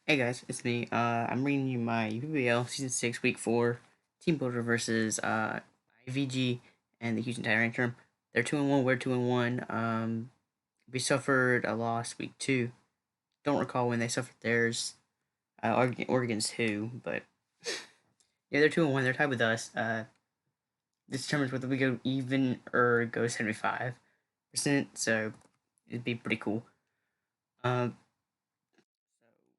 Hey guys, it's me. I'm bringing you my UPBL Season 6, Week 4 Teambuilder versus IVG and the Houston Tyrantrum. They're 2-1, we're 2-1. We suffered a loss Week 2. Don't recall when they suffered theirs, or against who, but yeah, they're 2-1. They're tied with us. This determines whether we go even or go 75%, so it'd be pretty cool.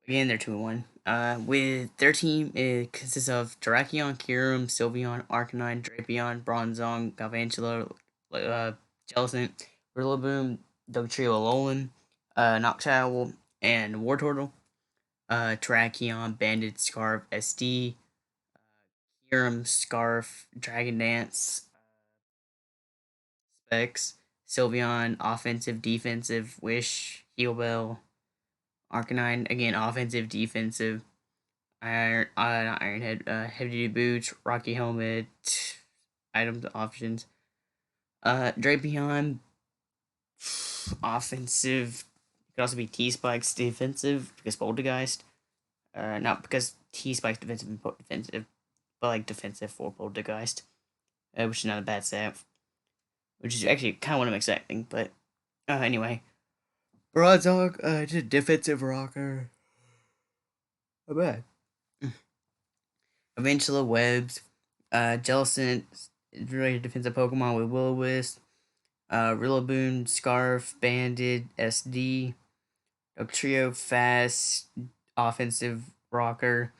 Again, they're 2-1. With their team, it consists of Terrakion, Kirim, Sylveon, Arcanine, Drapion, Bronzong, Galvantula, Jellicent, Rillaboom, Dugtrio, Alolan, Noctowl, and Wartortle. Terrakion, Banded, Scarf, SD, Kirim, Scarf, Dragon Dance, Specs, Sylveon, Offensive, Defensive, Wish, Heal Bell, Arcanine, again, Offensive, Defensive, not Ironhead, heavy duty boots, Rocky helmet, items options. Drapion, offensive. It could also be T Spikes defensive because Poltergeist. Not because T Spikes defensive and defensive, but like defensive for Poltergeist, which is not a bad stat. Which is actually kind of what I'm expecting, but anyway. Bronzong, just a defensive rocker. Not bad. Aventula Webs, Jellicent is really a defensive Pokemon with Will-O-Wisp, Rillaboom, Scarf, Banded, SD, Dugtrio, Fast, Offensive Rocker,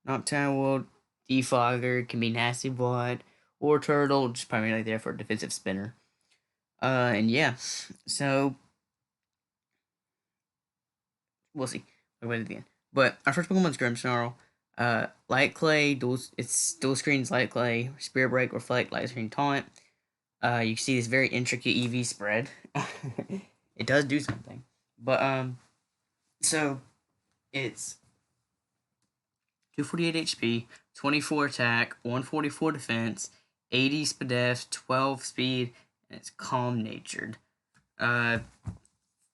Noctowl, Defogger, can be Nasty Blood, or Turtle, just primarily there for a defensive spinner. And yeah, so we'll see. We'll wait at the end. But our first Pokemon's Grimmsnarl. Light Clay, it's dual screens, Light Clay, Spirit Break, Reflect, Light Screen, Taunt. You can see this very intricate EV spread. It does do something. But, so it's 248 HP, 24 attack, 144 defense, 80 spadef, 12 speed, and it's calm natured.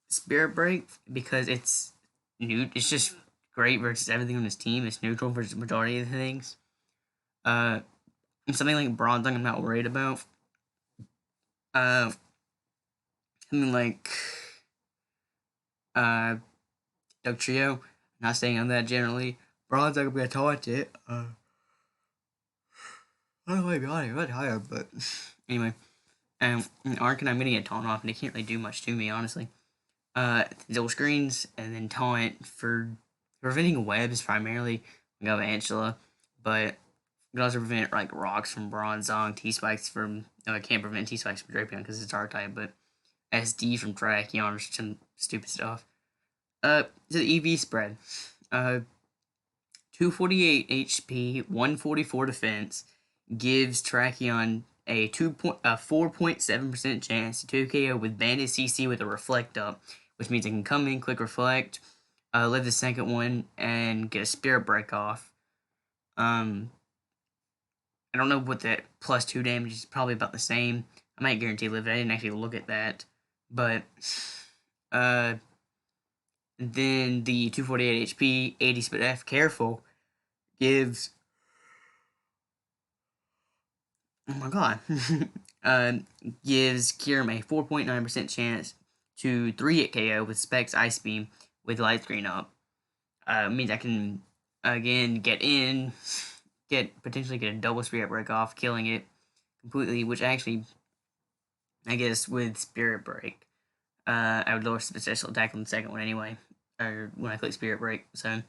Spirit Break, because it's new, it's just great versus everything on his team. It's neutral versus the majority of the things. Something like Bronzong, I'm not worried about. Something like Dugtrio, not saying on that generally. Bronzong, I'm gonna taunt it. I don't know why I'm tired, but anyway. In Arcanine, I'm gonna get taunt off, and it can't really do much to me, honestly. Dual screens, and then taunt for preventing webs primarily. We got Angela, but we can also prevent like rocks from Bronzong, T spikes from. No, I can't prevent T spikes from Drapion because it's R type, but SD from Tracheon or some stupid stuff. So the EV spread. 248 HP, 144 defense, gives Tracheon a 4.7% chance to 2KO with Banded CC with a Reflect up, which means it can come in, click Reflect, live the second one, and get a Spirit Break off. I don't know what that plus 2 damage is, probably about the same. I might guarantee live it. I didn't actually look at that. But, then the 248 HP, 80 speed F, careful, gives. Oh my god. Gives Kirim a 4.9% chance to 3-hit KO with Specs Ice Beam with Light Screen up. Means I can, again, potentially get a double Spirit Break off, killing it completely, which actually, I guess, with Spirit Break, I would lower special attack on the second one anyway, or when I click Spirit Break, so I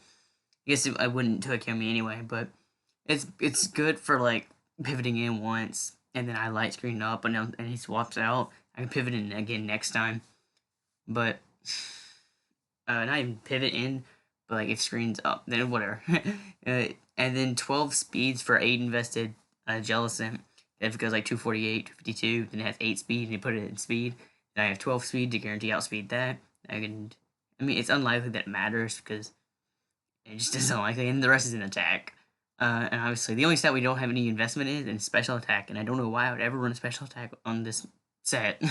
guess I wouldn't 2-kill me anyway, but it's good for, like, pivoting in once, and then I light screen up, and he swaps out. I can pivot in again next time, but not even pivot in, but like if screen's up, then whatever. And then 12 speeds for 8 invested Jellicent. If it goes like 248, 252, then it has 8 speed, and you put it in speed. Then I have 12 speed to guarantee outspeed that. I mean, it's unlikely that it matters because it just is unlikely, and the rest is in attack. And obviously, the only stat we don't have any investment in is special attack, and I don't know why I would ever run a special attack on this set.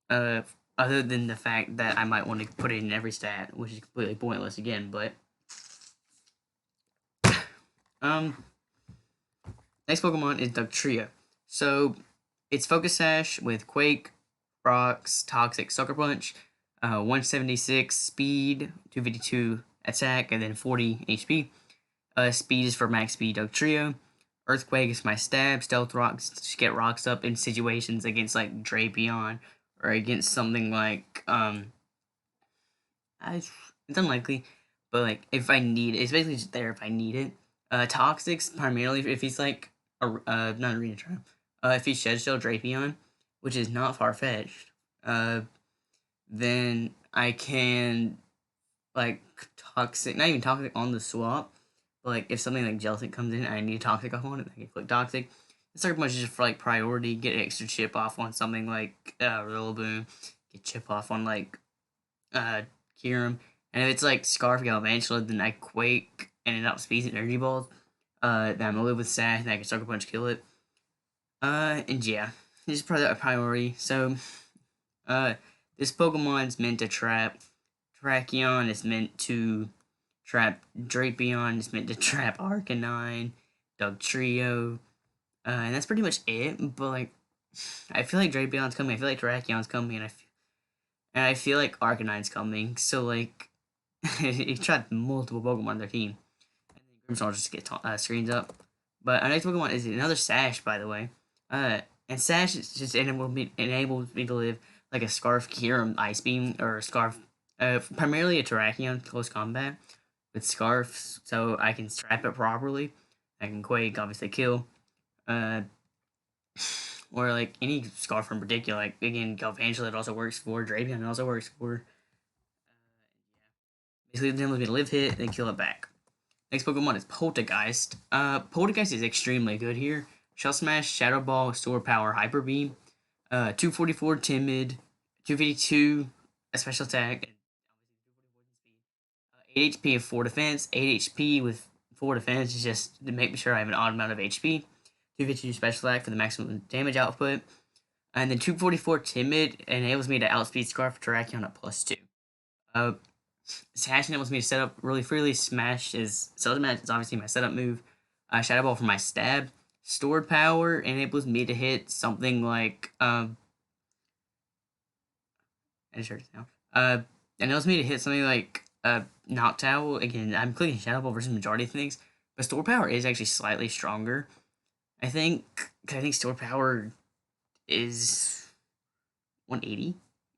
uh, Other than the fact that I might want to put it in every stat, which is completely pointless again, but Next Pokemon is Dugtrio. So it's Focus Sash with Quake, Rocks, Toxic, Sucker Punch, 176 speed, 252 attack, and then 40 HP. Speed is for max speed Dugtrio. Earthquake is my stab. Stealth Rocks to get rocks up in situations against like Drapion or against something like it's unlikely, but like if I need it, it's basically just there if I need it. Toxics primarily if he's like not arena triumph. If he's Shed Shell Drapion, which is not far fetched, then I can like toxic, not even toxic on the swap, but like if something like Jellicent comes in and I need toxic off on it, I can click toxic. It's pretty much just for like priority, get extra chip off on something like Rillaboom, get chip off on like Kyurem. And if it's like Scarf Galvantula, then I Quake and it outspeeds an Energy Balls. Then I'm gonna live with Sash and I can Sucker Punch kill it. And yeah, this is probably a priority. So, this Pokemon's meant to trap Tracheon, is meant to trap Drapion, is meant to trap Arcanine, Dugtrio, and that's pretty much it. But like, I feel like Drapion's coming, I feel like Terraceon's coming, and I feel like Arcanine's coming. So like, he trapped multiple Pokemon on their team. And then Grimmsnarl just get screens up. But our next Pokemon is another Sash, by the way. And Sash just enables me to live like a Scarf Kyurem Ice Beam or Scarf, primarily a Terrakion close combat with Scarf, so I can trap it properly. I can Quake, obviously kill, uh, or like any Scarf in particular. Like again, Galvantula it also works for. Drapion it also works for. Basically, it enables me to live hit and then kill it back. Next Pokemon is Poltergeist. Poltergeist is extremely good here. Shell Smash, Shadow Ball, Sword Power, Hyper Beam. 244 Timid, 252 a special attack, and 8 HP of 4 defense. 8 HP with 4 defense is just to make sure I have an odd amount of HP. 252 special attack for the maximum damage output. And then 244 Timid enables me to outspeed Scarf Terrakion at +2. Sash enables me to set up really freely. Smash is obviously my setup move. Shadow Ball for my stab. Stored Power enables me to hit something like I just heard it now. Enables me to hit something like Noctowl. Again, I'm clicking Shadow Ball versus majority of things, but Stored Power is actually slightly stronger. I think Stored Power is 180.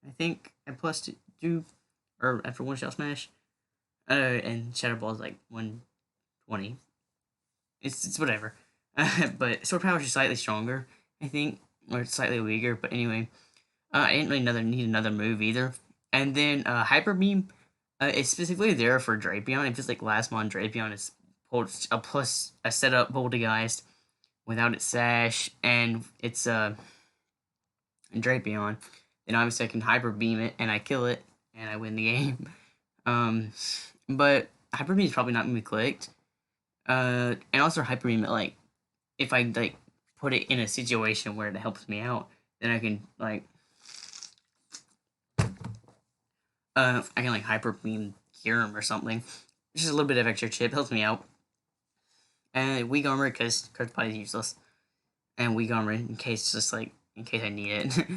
I think at +2 or after one Shell Smash. And Shadow Ball is like 120. It's whatever. But Sword Power is just slightly stronger, I think, or slightly weaker. But anyway, I didn't really need another move either. And then Hyper Beam, it's specifically there for Drapion. If it's like last mon Drapion is a plus a setup Poltergeist without its Sash, and it's Drapion, then obviously I can Hyper Beam it and I kill it and I win the game. But Hyper Beam is probably not gonna be clicked. And also Hyper Beam, like if I like put it in a situation where it helps me out, then I can like I can like Hyper Beam Kyurem or something. Just a little bit of extra chip helps me out. And Weak Armor because Curse Body is useless, and Weak Armor in case I need it.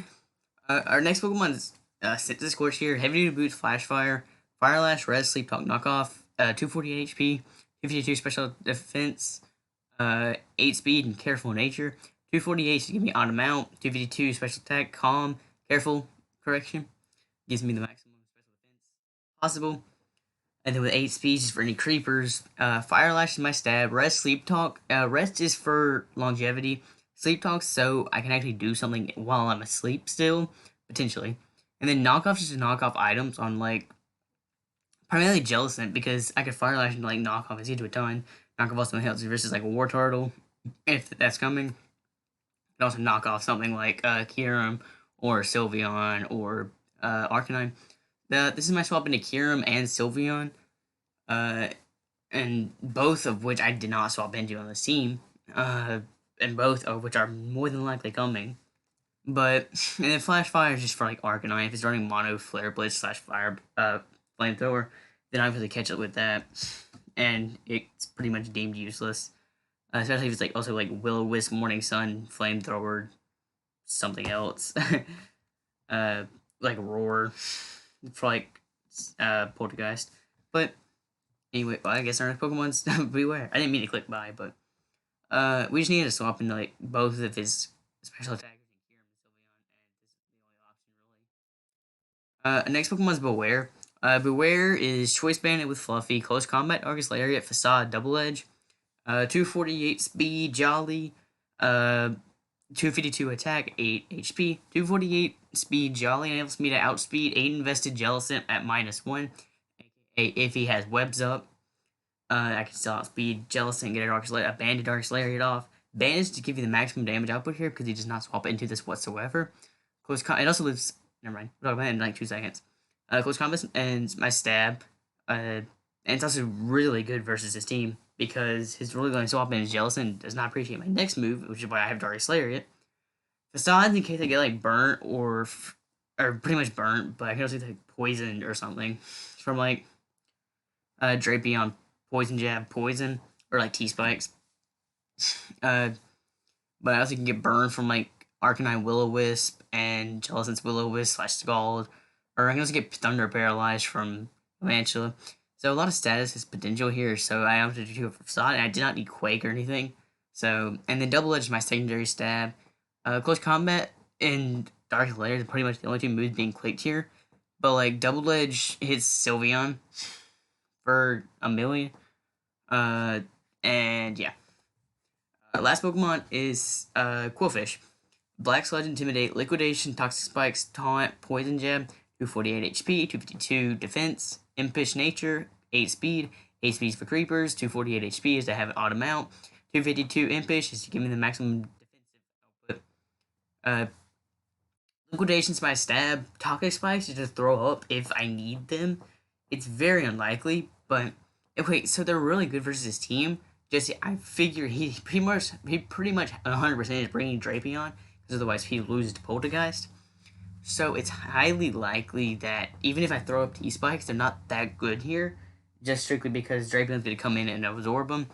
Our next Pokemon is Synthesis Scorch here. Heavy Duty Boots, Flash Fire, Fire Lash, Red Sleep Talk Knockoff, 248 HP, 252 Special Defense, 8 Speed, and Careful Nature. 248 to give me Auto Mount, 252 Special Attack, Calm, Careful, Correction. Gives me the maximum special defense possible. And then with 8 speeds just for any creepers. Fire Lash is my stab. Rest, Sleep Talk. Rest is for longevity. Sleep Talk so I can actually do something while I'm asleep still, potentially. And then Knockoff is to knock off items on like primarily Jellicent because I could Fire Lash and like knock off his do a ton. Knock off something else versus like a War Turtle if that's coming. You can also knock off something like Kyurem or Sylveon or Arcanine. This is my swap into Kyurem and Sylveon, and both of which I did not swap into on the team, and both of which are more than likely coming. But and then Flash Fire is just for like Arcanine. If it's running Mono Flare Blitz / Fire Flamethrower, then I obviously catch it with that, and it's pretty much deemed useless. especially if it's like also like Will-O-Wisp, Morning Sun, Flamethrower, something else, uh, like Roar, for like Poltergeist. But anyway, well, I guess our next Pokemon's Beware. I didn't mean to click by, but we just needed to swap into like both of his special attackers in Kyurem and Sylveon, and this is the only option really. Next Pokemon's Beware. Beware is Choice Bandit with Fluffy, Close Combat, Argus Lariat, Facade, Double Edge, 248 Speed, Jolly, 252 Attack, 8 HP, 248 Speed, Jolly enables me to outspeed 8 invested Jellicent at -1, aka if he has webs up. I can still outspeed Jellicent, get a banded Argus Lariat off. Bandage to give you the maximum damage output here because he does not swap into this whatsoever. It also lives. Never mind. We'll talk about it in like 2 seconds. Close combat and my stab. And it's also really good versus his team because his really going swap in is Jellicent does not appreciate my next move, which is why I have Argus Lariat. Facade in case I get like burnt or pretty much burnt, but I can also get like poisoned or something from like Drapion, Poison Jab, Poison, or like T-Spikes. But I also can get burned from like Arcanine Will-O-Wisp and Jellicent's Will-O-Wisp / Scald, or I can also get Thunder Paralyzed from Mantula. So a lot of status has potential here, so I opted to do it for Facade, and I did not need Quake or anything. So, and then Double Edge is my secondary stab. Close Combat and Dark Lair is pretty much the only two moves being clicked here. But like Double Edge hits Sylveon for a million. And yeah. Last Pokemon is Quillfish. Black Sludge, Intimidate, Liquidation, Toxic Spikes, Taunt, Poison Jab, 248 HP, 252 Defense, Impish Nature, 8 Speed, 8 Speeds for Creepers, 248 HP is to have it auto mount, 252 Impish is to give me the maximum defensive output. Liquidation's my stab, Toxic Spikes is to throw up if I need them. It's very unlikely, but wait, so they're really good versus his team. Just I figure he pretty much 100% is bringing Drapion because otherwise he loses to Poltergeist. So it's highly likely that even if I throw up T-Spikes, they're not that good here, just strictly because Drapion's going to come in and absorb them.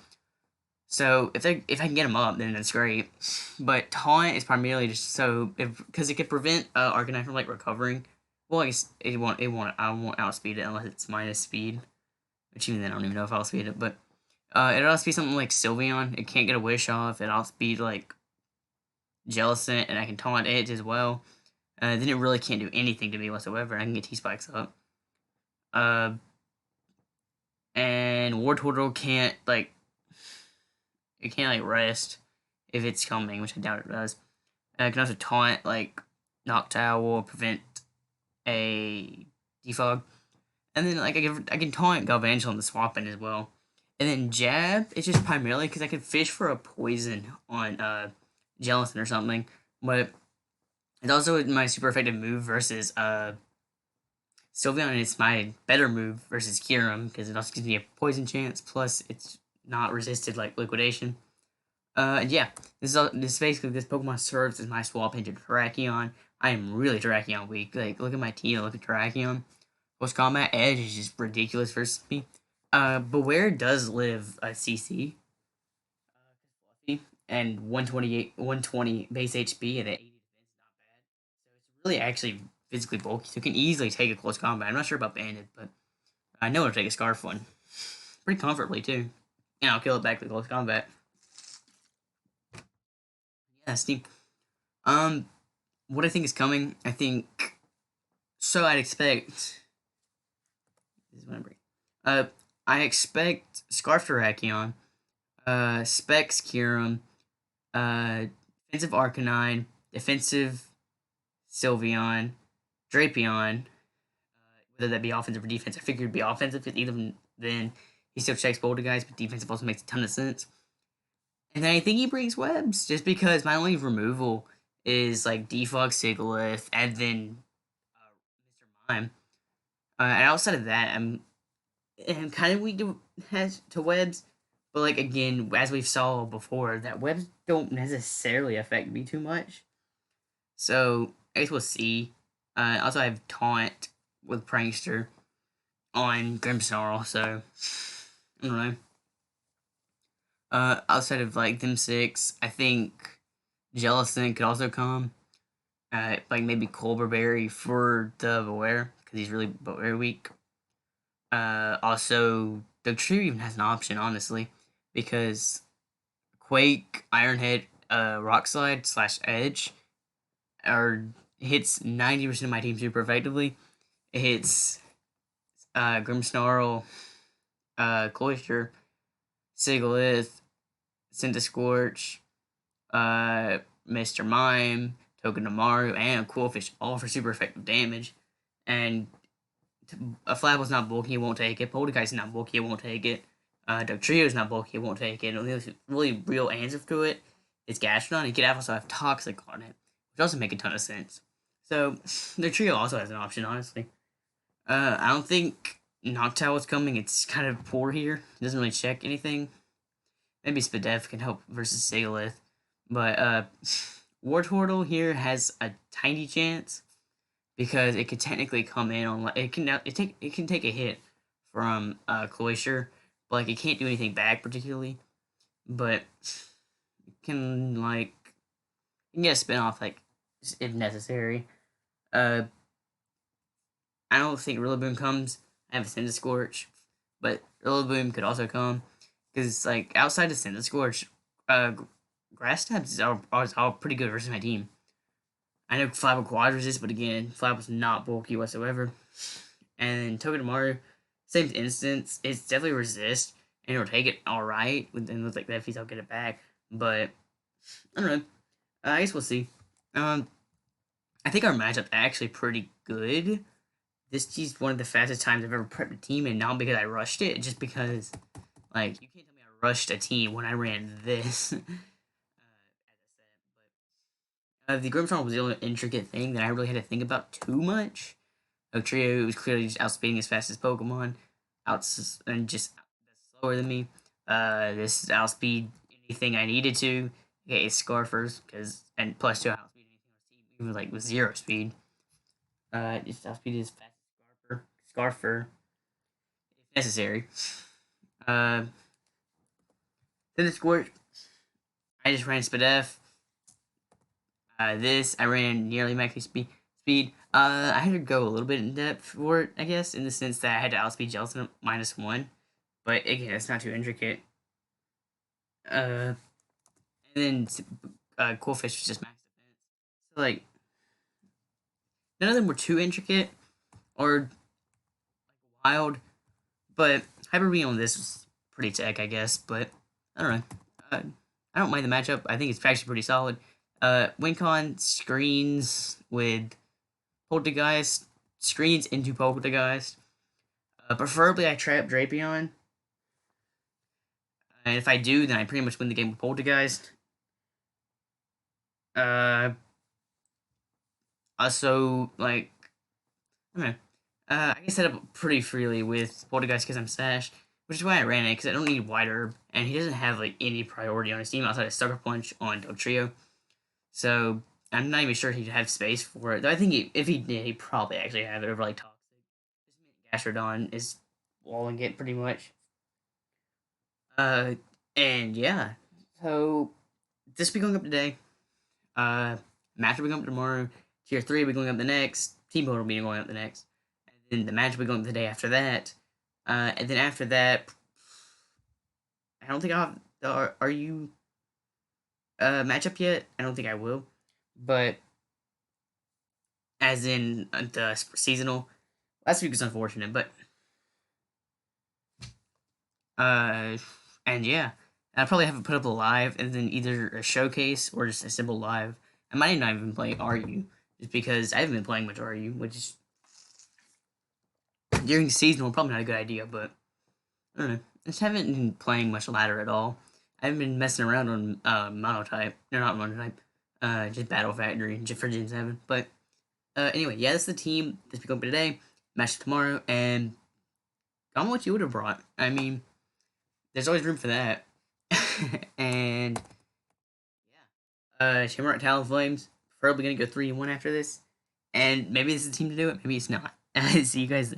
So if I can get them up, then that's great. But Taunt is primarily just so because it can prevent Arcanine from like recovering. Well, I guess I won't outspeed it unless it's minus speed, which even then I don't even know if I'll speed it. But it outspeed something like Sylveon. It can't get a wish off. It outspeed like Jellicent, and I can taunt it as well. Then it really can't do anything to me whatsoever. I can get T-Spikes up. And Wartortle can't like rest if it's coming, which I doubt it does. I can also taunt like Noctowl, prevent a defog, and then like I can taunt Galvantula on the swap in as well. And then Jab, it's just primarily because I can fish for a poison on Jellicent or something, but it's also my super effective move versus Sylveon, and it's my better move versus Kyurem because it also gives me a poison chance, plus it's not resisted like Liquidation. Yeah, this basically this Pokemon serves as my swap into Terrakion. I am really Terrakion weak. Like, look at my team, look at Terrakion. Post Combat Edge is just ridiculous versus me. Beware does live a CC. And 120 base HP and 80 defense is not bad. So it's really actually physically bulky. So it can easily take a close combat. I'm not sure about Bandit, but I know it'll take a Scarf one. Pretty comfortably, too. And I'll kill it back to close combat. Yeah, Steve. What I think is coming, I think. So I'd expect. This is what I'm bringing. I expect Scarf Terrakion, Specs Kyurem, defensive Arcanine, defensive Sylveon, Drapion, whether that be offensive or defense. I figured it'd be offensive because either then he still checks Poltergeist, but defensive also makes a ton of sense. And then I think he brings webs just because my only removal is like Defog, Sigilyph, and then Mr. Mime. And outside of that, I'm kind of weak to webs, but like again, as we've saw before, that webs don't necessarily affect me too much. So I guess we'll see. Also, I have Taunt with Prankster on Grimmsnarl, so I don't know. Outside of like them six, I think Jellison could also come. Like maybe Colberberry for the Beware because he's really very weak. Also, the Tree even has an option, honestly, because Quake, Ironhead, Rock Slide slash Edge are hits 90% of my team super effectively. It hits Grimmsnarl, Cloister, Sigalith, Scorch, Mr. Mime, Token Amaru, and Coolfish, all for super effective damage. And a Flabber's not bulky, it won't take it. Poltergeist is not bulky, it won't take it. Dugtrio is not bulky, it won't take it. The only really real answer to it is Gastrodon. You could also have Toxic on it, which also make a ton of sense. So, the trio also has an option, honestly. I don't think Noctowl is coming. It's kind of poor here. It doesn't really check anything. Maybe Spadef can help versus Sigalith. But Wartortle here has a tiny chance because it could technically come in on it can take a hit from Cloyster, but like it can't do anything back particularly. But it can like you can get a spin off like if necessary. I don't think Rillaboom comes. I have a Scorch, but Rillaboom could also come because like outside of Scorch, Grass Stabs are all pretty good versus my team. I know Flabba Quad resist, but again, Flabba's not bulky whatsoever. And Togedemaru, same instance, it's definitely resist, and it'll take it alright. And with like that piece, I'll get it back. But I don't know. I guess we'll see. I think our matchup's actually pretty good. This is one of the fastest times I've ever prepped a team, and not because I rushed it, just because like you can't tell me I rushed a team when I ran this. The Grimmsnarl was the only intricate thing that I really had to think about too much. Trio was clearly just outspeeding his fastest Pokemon, and just slower than me. This outspeed anything I needed to. Okay, it's Scarfers and plus 2 outspeed anything even like with 0 speed. Just outspeed his fastest Scarfer if necessary. Then the Squirt, I just ran Spadef. This I ran nearly max speed. I had to go a little bit in depth for it, I guess, in the sense that I had to outspeed Jelson -1. But again, it's not too intricate. And then Coolfish was just max defense. So like none of them were too intricate or wild, but Hyper Beam on this was pretty tech, I guess. But I don't know. I don't mind the matchup. I think it's actually pretty solid. Wincon screens with Poltergeist, screens into Poltergeist. Preferably I trap Drapion. And if I do, then I pretty much win the game with Poltergeist. Also, like, I don't know. I can set up pretty freely with Poltergeist because I'm Sash, which is why I ran it, because I don't need White Herb, and he doesn't have, like, any priority on his team outside of Sucker Punch on Dugtrio. So, I'm not even sure he'd have space for it. Though I think if he did, he'd probably actually have it over, like, Toxic. Gastrodon is walling it pretty much. And yeah. So, this will be going up today. Match will be going up tomorrow. Tier 3 will be going up the next. Teambuilder will be going up the next. And then the match will be going up the day after that. And then after that, I don't think I'll have the Are You matchup yet. I don't think I will. But as in the seasonal, last week was unfortunate, but and yeah, I'll probably have to put up a live and then either a showcase or just a simple live. I might not even play Are You, just because I haven't been playing much Are You, which is during the season probably not a good idea, but I don't know. I just haven't been playing much ladder at all. I haven't been messing around on monotype. No, not monotype. Just Battle Factory just for Gen 7. But anyway, yeah, that's the team that's going today. Match tomorrow, and I don't know what you would have brought. I mean, there's always room for that. And yeah, Tamarac Talonflames probably gonna go 3-1 after this, and maybe this is the team to do it. Maybe it's not. See you guys.